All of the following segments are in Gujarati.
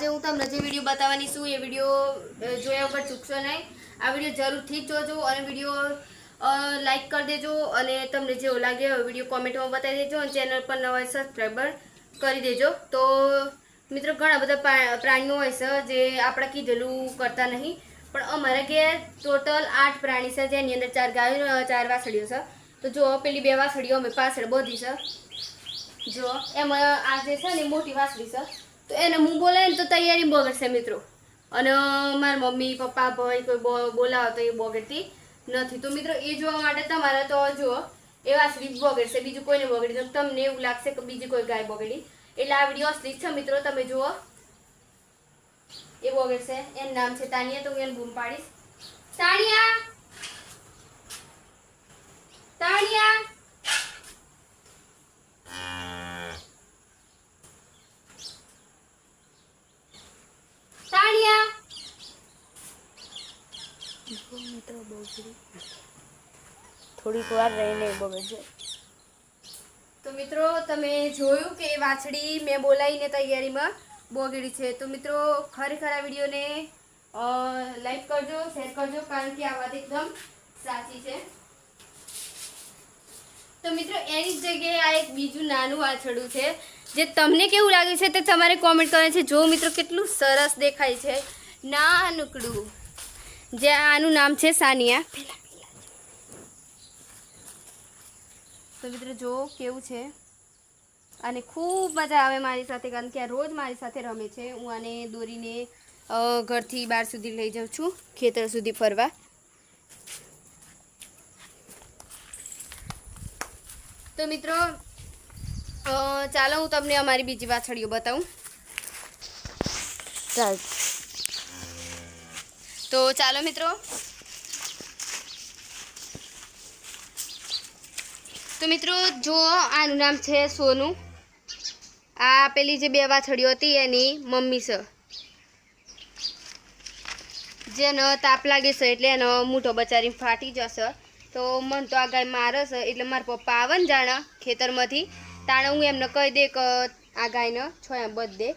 હું તમને જે વિડીયો બતાવવાની છું એ વિડીયો જોયા વગર ચૂકશો નહીં। આ વિડીયો જરૂરથી જોજો અને વિડીયો લાઈક કરી દેજો અને તમને જેવો લાગે એ વિડીયો કોમેન્ટમાં બતાવી દેજો અને ચેનલ પર નવા સબસ્ક્રાઈબર કરી દેજો। તો મિત્રો ઘણા બધા પ્રાણીઓ હોય છે જે આપણે કીધેલું કરતા નહીં, પણ અમારા ઘેર ટોટલ 8 પ્રાણી છે, જેની અંદર 4 ગાયો 4 વાછડીઓ છે। તો જો પેલી 2 વાછડીઓ અમે પાછળ બોધી છે, જો એમાં આ જે છે ને મોટી વાછડી છે, તો એને હું બોલાય ને તો તૈયારી બગડશે મિત્રો, અને મારા મમ્મી પપ્પા ભાઈ કોઈ બોલાવો તો એ બગડતી નથી। તો મિત્રો એ જોવા માટે તમારે તો જુઓ એ વાછડી બગડશે, બીજું કોઈને બગડી તો તમને એવું લાગશે કે બીજી કોઈ ગાય બગડી, એટલે આ વિડીયો અસલી છે મિત્રો। તમે જુઓ એ બગડશે, એનું નામ છે તાનિયા, તો હું એને બૂમ પાડીશ, તાનિયા તાનિયા તાનિયા। મિત્રો બગડી થોડીક વાર રહીને બગડશે। તો મિત્રો તમે જોયું કે વાછડી મેં બોલાવીને તૈયારીમાં બગડી છે। તો મિત્રો ખરેખર આ વિડીયોને લાઈક કરજો, શેર કરજો, કારણ કે આ વાત એકદમ સાચી છે। તો મિત્રો એની જ જગ્યાએ આ એક બીજું નાનું વાછરડું છે, જે તમને કેવું લાગે છે તે તમારે કોમેન્ટ કરવાની છે। જો મિત્રો કેટલું સરસ દેખાય છે, નાનકડું, જે આનું નામ છે સાનિયા। તો મિત્રો જો કેવું છે, અને ખૂબ મજા આવે મારી સાથે, કારણ કે આ રોજ મારી સાથે રમે છે। હું આને દોરીને ઘરથી બહાર સુધી લઈ જાઉં છું, ખેતર સુધી ફરવા। તો મિત્રો ચાલો હું તમને અમારી બીજી વાછડીઓ બતાવું। તો ચાલો મિત્રો, તો મિત્રો જો આનું નામ છે સોનું। આ પેલી જે 2 વાછડીઓ હતી એની મમ્મી છે, જેનો તાપ લાગે છે એટલે એનો મૂઠો બચારી ફાટી જશે। તો મને તો આ ગાય મારે છે, એટલે મારા પપ્પા આવે ને જાણે ખેતરમાંથી તાણે હું એમને કહી દે કે આ ગાયને છોયા બધ દે।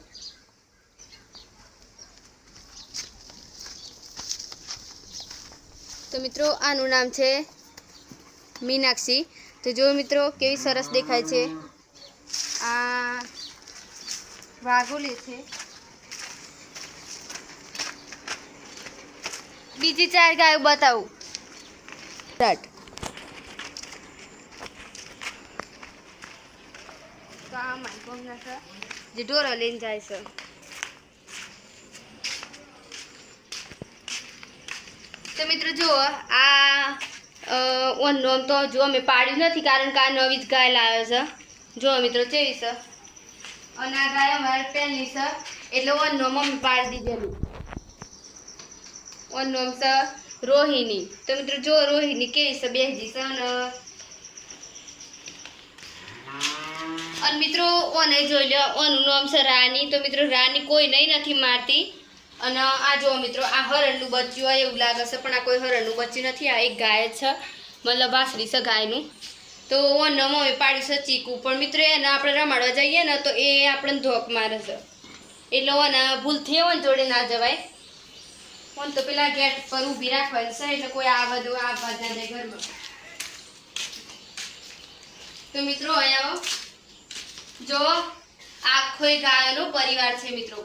તો મિત્રો આનું નામ છે મીનાક્ષી। તો જો મિત્રો કેવી સરસ દેખાય છે, આ વાઘોલી છે। બીજી 4 ગાયો બતાવું, તો આ મારી ગમના છે જે ઢોરો લઈને જાય છે। તો મિત્રો જુઓ આ ઓનનો તો જો અમે પાડ્યું નથી, કારણ કે આ નવી જ ગાય લાવ્યો છે। જો મિત્રો કેવી છે, અને આ ગાય અમારે પહેલી છે, એટલે ઓનનો મમ્મી પાડી દીધેલું। ઓનનો છે રોહિણી। તો મિત્રો જો રોહિણી કેવી છે, બેહજી છે, અને મિત્રો ઓને જોઈ લો, ઓનું નામ છે રાની। તો મિત્રો રાની કોઈ નહીં નથી મારતી, અને આ જો મિત્રો આ હરણનું બચ્ચું હોય એવું લાગે છે, પણ આ કોઈ હરણનું બચ્ચું નથી, આ એક ગાય છે, મતલબ વાછડી છે ગાયનું। તો ઓનો મમ્મી પાડી છે ચીકુ, પણ મિત્રો એને આપણે રમાડવા જઈએ ને તો એ આપણને ધોક મારે છે, એટલે ઓને ભૂલ થઈ હોય ને જોડે ના જવાય। ઓન તો પેલા ગેટ પર ઊભી રાખવાની છે, એટલે કોઈ આ બધું આ ભાત ના જાય ઘરમાં। તો મિત્રો અહીંયા જો આખો ગાયનો પરિવાર છે મિત્રો,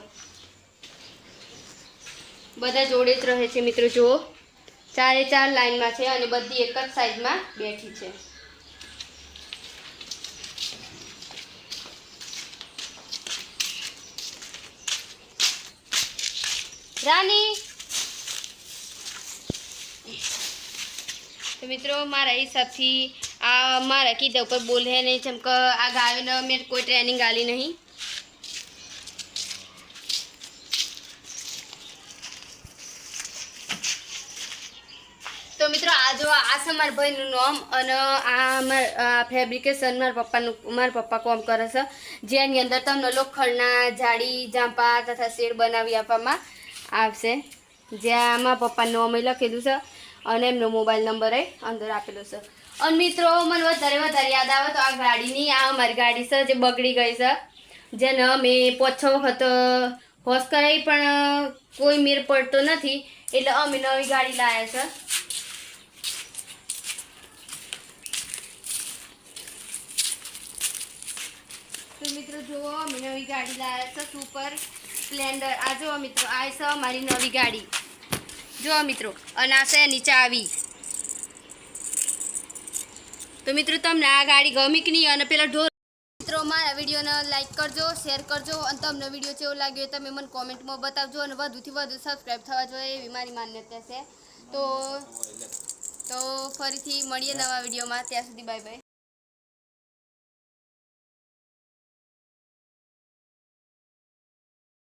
બધા જોડે જ રહે છે મિત્રો। જુઓ 4 લાઈનમાં છે અને બધી એક જ સાઈડમાં બેઠી છે। રાની। તો મિત્રો મારા હિસાબથી આ મારા કીધા ઉપર બોલે નહીં, જેમ કે આ ગાયોને મેં કોઈ ટ્રેનિંગ આલી નહીં। તો મિત્રો આ જો આ છે મારા ભાઈનું નામ, અને આ ફેબ્રિકેશન મારા પપ્પા કામ કરે છે, જેની અંદર તમને લોખંડના જાળી જાંપા તથા શેડ બનાવી આપવામાં આવશે। જ્યાં મારા પપ્પાનું નામ લખેલું છે અને એમનો મોબાઈલ નંબર અંદર આપેલો છે। અને મિત્રો મને વધારે યાદ આવે તો આ ગાડીની, આ અમારી ગાડી છે જે બગડી ગઈ છે, જેને અમે 5-6 વખત હોશ કરાવી પણ કોઈ મેર પડતો નથી, એટલે અમે નવી ગાડી લાવ્યા છે. તો મિત્રો જુઓ, અમે નવી ગાડી લાવ્યા છે સુપર સ્પ્લેન્ડર. આ જુઓ મિત્રો, આ છે અમારી નવી ગાડી. જુઓ મિત્રો, અને આ છે નીચે આવી. તો મિત્રો તમને આ ગાડી ગમી કે નહીં? અને પેલા ઢોર મિત્રો મારા વિડીયોને લાઈક કરજો, શેર કરજો, અને તમને વિડીયો કેવો લાગ્યો તમે મને કોમેન્ટમાં બતાવજો, અને વધુથી વધુ સબસ્ક્રાઈબ થવા જોઈએ એવી મારી માન્યતા છે. તો ફરીથી મળીએ નવા વિડીયોમાં. ત્યાં સુધી બાય બાય.